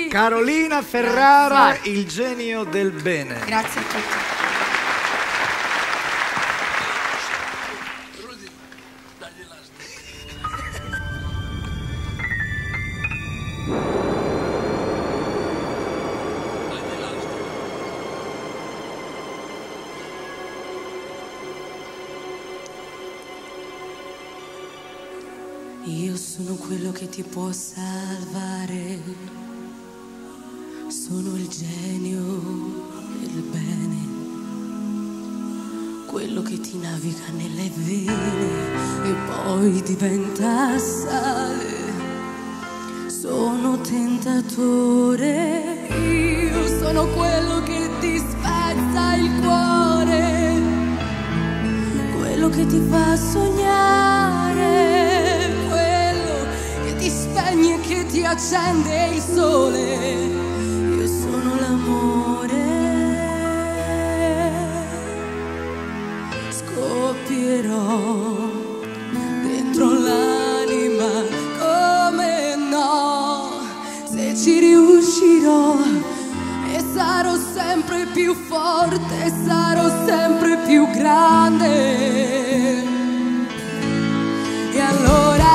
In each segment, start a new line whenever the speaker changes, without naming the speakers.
Carolina Ferrara, il genio del bene.
Grazie a tutti.
Io sono quello che ti può salvare, sono il genio del bene, quello che ti naviga nelle vene e poi diventa sale. Sono tentatore, io sono quello che ti spezza il cuore, quello che ti fa sognare, spegne che ti accende il sole. Io sono l'amore, scoppierò dentro l'anima, come no, se ci riuscirò, e sarò sempre più forte, sarò sempre più grande. E allora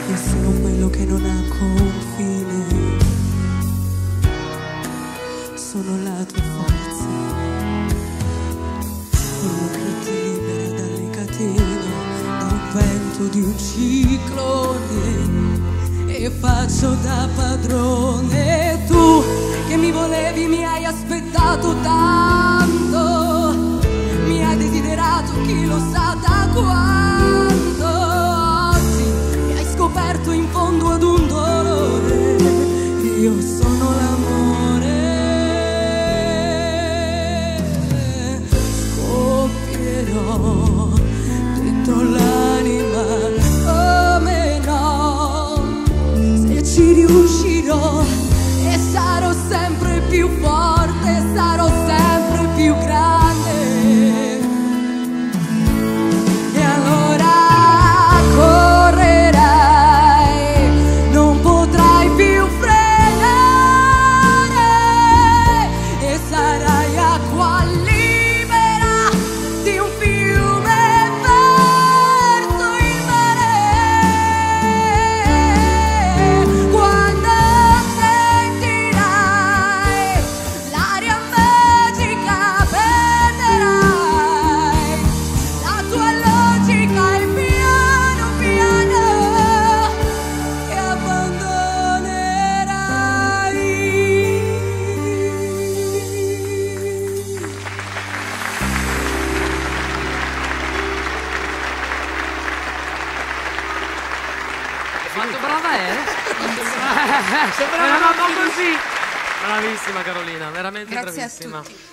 io sono quello che non ha confine, sono la tua forza, quello che ti libera dalle catene, dal vento di un ciclone, e faccio da padrone. Tu che mi volevi, mi hai aspettato tanto, mi hai desiderato chi lo sa da quanto, scoperto in fondo ad un dolore. Io sono l'amore, scoppierò dentro l'anima, come no, se ci riuscirò, e sarò sempre più forte, sarò sempre più grande. E allora
quanto brava è? Sembrava così. Bravissima Carolina, veramente
Grazie
bravissima.
a tutti.